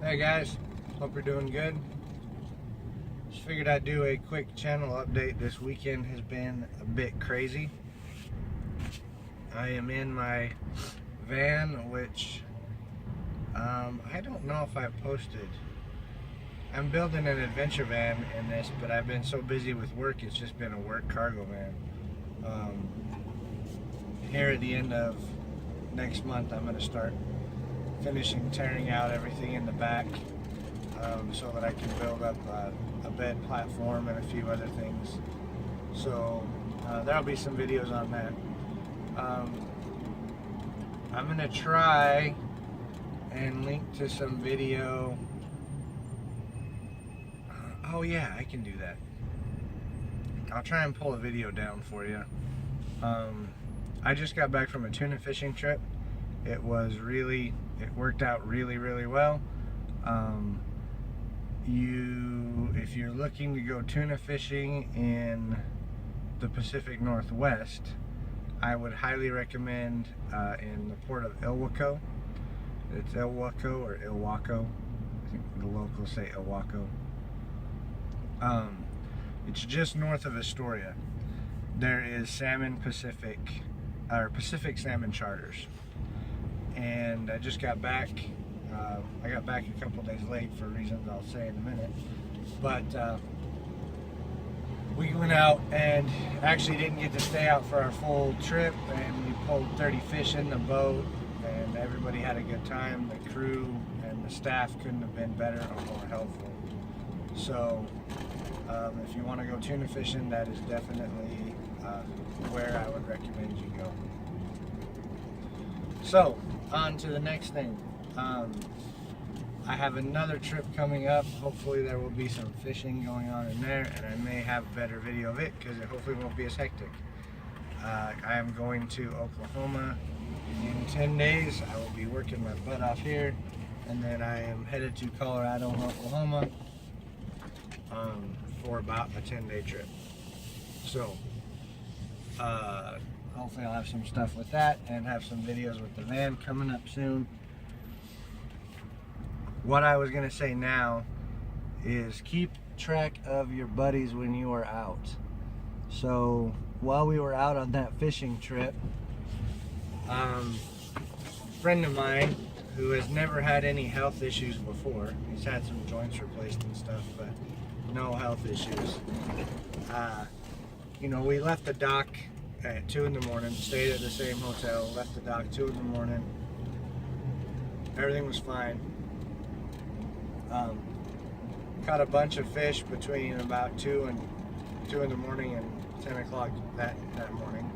Hey guys, hope you're doing good. Just figured I'd do a quick channel update. This weekend has been a bit crazy. I am in my van, which I don't know if I posted. I'm building an adventure van in this, but I've been so busy with work, it's just been a work cargo van. Here at the end of next month, I'm going to start finishing tearing out everything in the back so that I can build up a bed platform and a few other things. So there'll be some videos on that. I'm going to try and link to some video. Oh yeah, I can do that. I'll try and pull a video down for you. I just got back from a tuna fishing trip. It worked out really well. If you're looking to go tuna fishing in the Pacific Northwest, I would highly recommend in the port of Ilwaco. It's Ilwaco or Ilwaco. I think the locals say Ilwaco. It's just north of Astoria. There is Pacific salmon charters. And I just got back. I got back a couple days late for reasons I'll say in a minute. But we went out and actually didn't get to stay out for our full trip, and we pulled 30 fish in the boat, and everybody had a good time. The crew and the staff couldn't have been better or more helpful. So if you want to go tuna fishing, that is definitely where I would recommend you go. So on to the next thing. I have another trip coming up. Hopefully there will be some fishing going on in there, and I may have a better video of it because it hopefully won't be as hectic. I am going to Oklahoma in 10 days. I will be working my butt off here, and then I am headed to Colorado and Oklahoma for about a 10-day trip. So hopefully I'll have some stuff with that and have some videos with the van coming up soon. What I was going to say now is keep track of your buddies when you are out. So while we were out on that fishing trip, a friend of mine who has never had any health issues before, he's had some joints replaced and stuff, but no health issues. We left the dock at 2 in the morning, stayed at the same hotel, left the dock 2 in the morning. Everything was fine. Caught a bunch of fish between about 2 in the morning and 10 o'clock that morning.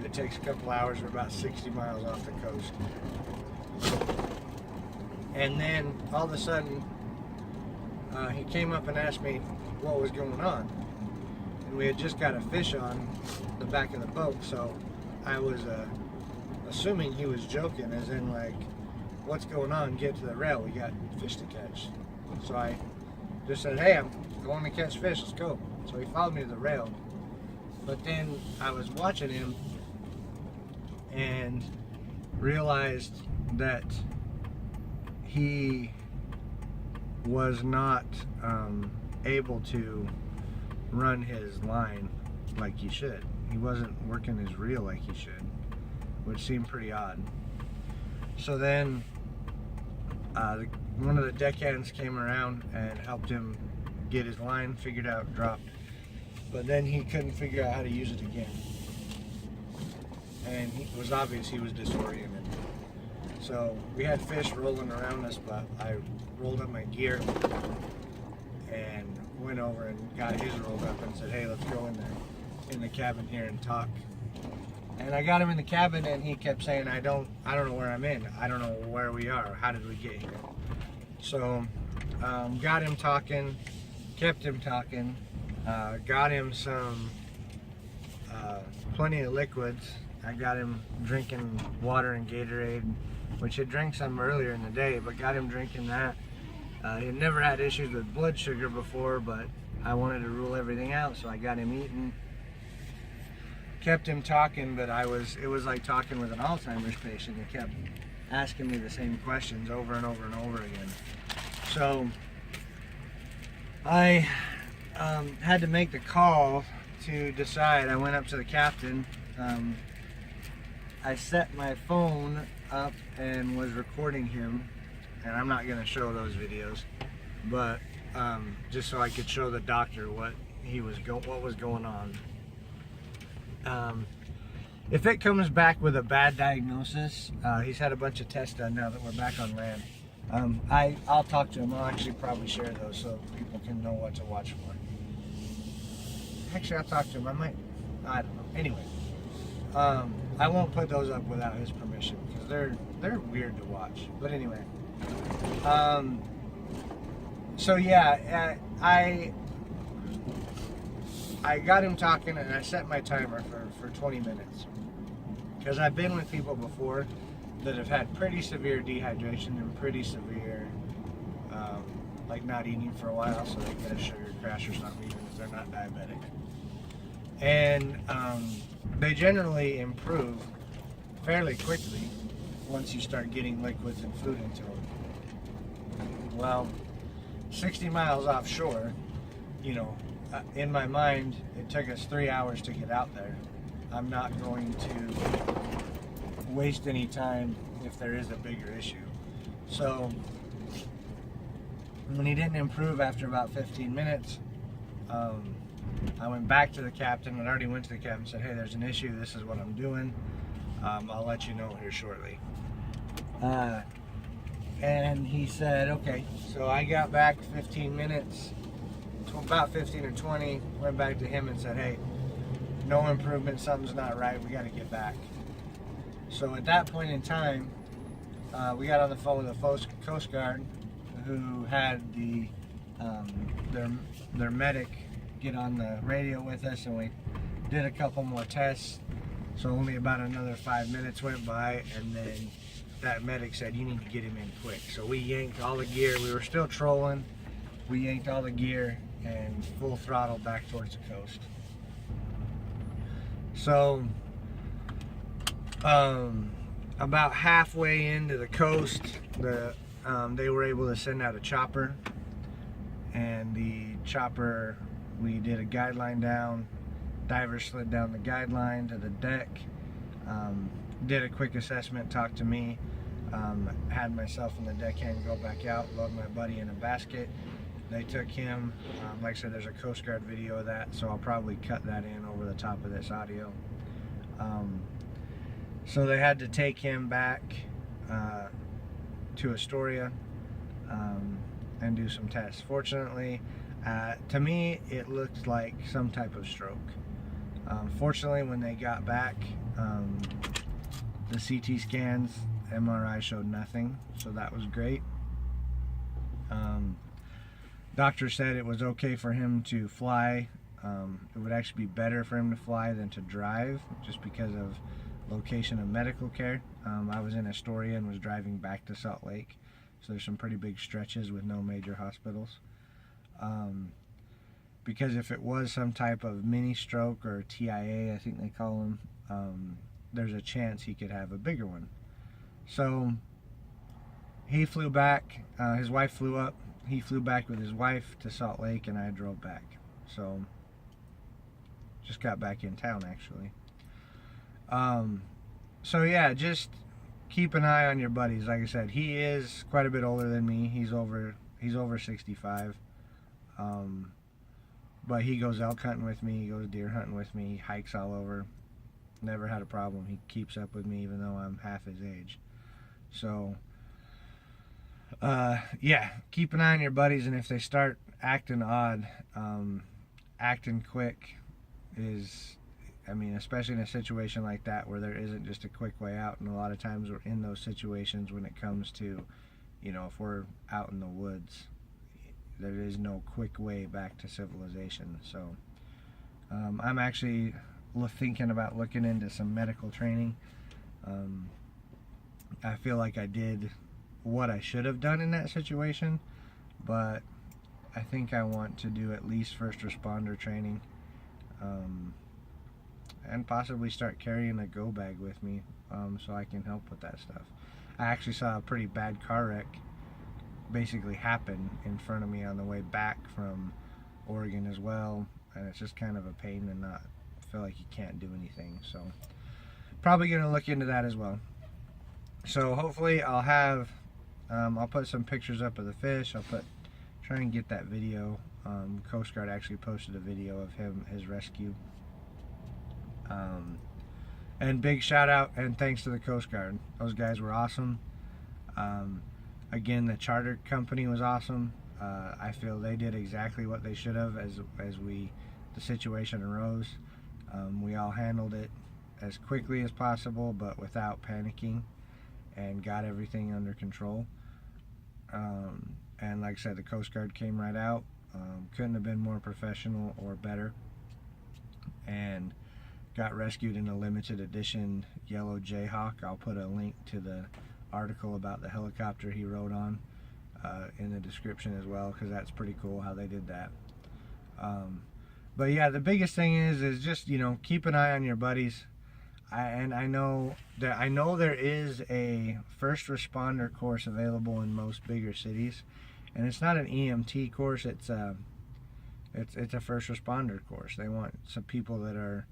It takes a couple hours. We're about 60 miles off the coast. And then all of a sudden, he came up and asked me what was going on. And we had just got a fish on the back of the boat, so I was assuming he was joking, as in like, what's going on? Get to the rail, we got fish to catch. So I just said, hey, I'm going to catch fish, let's go. So he followed me to the rail. But then I was watching him and realized that he was not able to run his line like he should. He wasn't working his reel like he should, which seemed pretty odd. So then one of the deckhands came around and helped him get his line figured out, dropped. But then he couldn't figure out how to use it again. And it was obvious he was disoriented. So we had fish rolling around us, but I rolled up my gear and went over and got his rolled up and said, hey, let's go in the cabin here and talk. And I got him in the cabin, and he kept saying, I don't know where I'm in. I don't know where we are. How did we get here? So got him talking, kept him talking, got him some plenty of liquids. I got him drinking water and Gatorade, which he drank some earlier in the day, but got him drinking that. He had never had issues with blood sugar before, but I wanted to rule everything out, so I got him eating. Kept him talking, but it was like talking with an Alzheimer's patient. He kept asking me the same questions over and over and over again. So I had to make the call to decide. I went up to the captain. I set my phone up and was recording him, and I'm not going to show those videos, but just so I could show the doctor what was going on. If it comes back with a bad diagnosis, he's had a bunch of tests done now that we're back on land. I'll talk to him. I'll actually probably share those so people can know what to watch for. Actually, I'll talk to him. I don't know. Anyway, I won't put those up without his permission because they're weird to watch. But anyway, so yeah, I got him talking, and I set my timer for 20 minutes because I've been with people before that have had pretty severe dehydration and pretty severe like not eating for a while, so they get a sugar crash or something even if they're not diabetic. And they generally improve fairly quickly once you start getting liquids and food into them. Well, 60 miles offshore, you know, in my mind, it took us 3 hours to get out there. I'm not going to waste any time if there is a bigger issue. So when he didn't improve after about 15 minutes, I went back to the captain. I already went to the captain and said, hey, there's an issue. This is what I'm doing. I'll let you know here shortly. And he said, okay. So I got back 15 minutes, about 15 or 20, went back to him and said, hey, no improvement, something's not right, we got to get back. So at that point in time, we got on the phone with the Coast Guard, who had their medic get on the radio with us, and we did a couple more tests. So only about another 5 minutes went by, and then that medic said, you need to get him in quick. So we yanked all the gear. We were still trolling. We yanked all the gear and full throttle back towards the coast. So about halfway into the coast, they were able to send out a chopper, and the chopper, we did a guideline down. Diver slid down the guideline to the deck, did a quick assessment, talked to me, had myself and the deckhand go back out, load my buddy in a basket. They took him, like I said, there's a Coast Guard video of that, so I'll probably cut that in over the top of this audio. So they had to take him back to Astoria and do some tests. Fortunately, to me, it looked like some type of stroke. Fortunately, when they got back, the CT scans, MRI showed nothing, so that was great. Doctor said it was okay for him to fly. It would actually be better for him to fly than to drive, just because of location of medical care. I was in Astoria and was driving back to Salt Lake, so there's some pretty big stretches with no major hospitals. Because if it was some type of mini stroke, or TIA, I think they call them, there's a chance he could have a bigger one. So he flew back, his wife flew up, he flew back with his wife to Salt Lake, and I drove back. So just got back in town, actually. So yeah, just keep an eye on your buddies. Like I said, he is quite a bit older than me. He's over 65. But he goes elk hunting with me, he goes deer hunting with me, he hikes all over. Never had a problem. He keeps up with me even though I'm half his age. So yeah, keep an eye on your buddies, and if they start acting odd, acting quick is, I mean, especially in a situation like that where there isn't just a quick way out, and a lot of times we're in those situations when it comes to, you know, if we're out in the woods, there is no quick way back to civilization. So I'm actually thinking about looking into some medical training. I feel like I did what I should have done in that situation, but I think I want to do at least first responder training, and possibly start carrying a go bag with me, so I can help with that stuff. I actually saw a pretty bad car wreck basically happened in front of me on the way back from Oregon as well, and it's just kind of a pain to not feel like you can't do anything. So probably gonna look into that as well. So hopefully I'll put some pictures up of the fish. Try and get that video. Coast Guard actually posted a video of his rescue. And big shout out and thanks to the Coast Guard. Those guys were awesome. Again, the charter company was awesome. I feel they did exactly what they should have as the situation arose. We all handled it as quickly as possible, but without panicking, and got everything under control. And like I said, the Coast Guard came right out. Couldn't have been more professional or better. And got rescued in a limited edition yellow Jayhawk. I'll put a link to the article about the helicopter he rode on in the description as well, because that's pretty cool how they did that. But yeah, the biggest thing is just, you know, keep an eye on your buddies. I know there is a first responder course available in most bigger cities, and it's not an EMT course. It's a first responder course. They want some people that are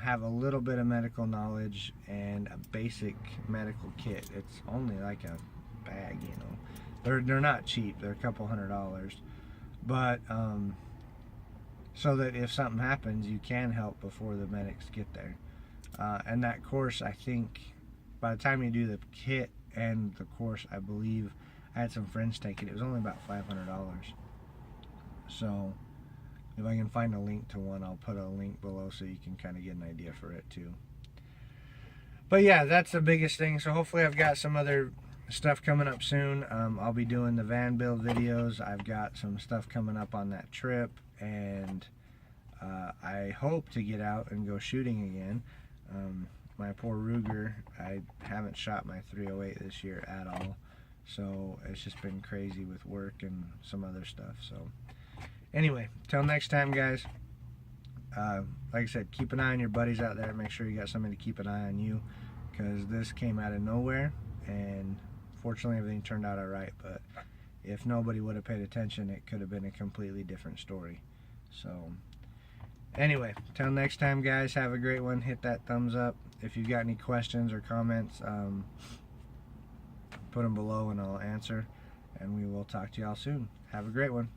have a little bit of medical knowledge and a basic medical kit. It's only like a bag, you know. They're not cheap. They're a couple $100, but so that if something happens, you can help before the medics get there. And that course, I think, by the time you do the kit and the course, I believe I had some friends take it. It was only about $500. So if I can find a link to one, I'll put a link below so you can kind of get an idea for it too. But yeah, that's the biggest thing. So hopefully I've got some other stuff coming up soon. I'll be doing the van build videos. I've got some stuff coming up on that trip, and I hope to get out and go shooting again. My poor Ruger, I haven't shot my 308 this year at all, so it's just been crazy with work and some other stuff. So anyway, till next time, guys. Like I said, keep an eye on your buddies out there. Make sure you got somebody to keep an eye on you, because this came out of nowhere, and fortunately everything turned out all right. But if nobody would have paid attention, it could have been a completely different story. So anyway, till next time, guys, have a great one. Hit that thumbs up. If you've got any questions or comments, put them below and I'll answer, and we will talk to y'all soon. Have a great one.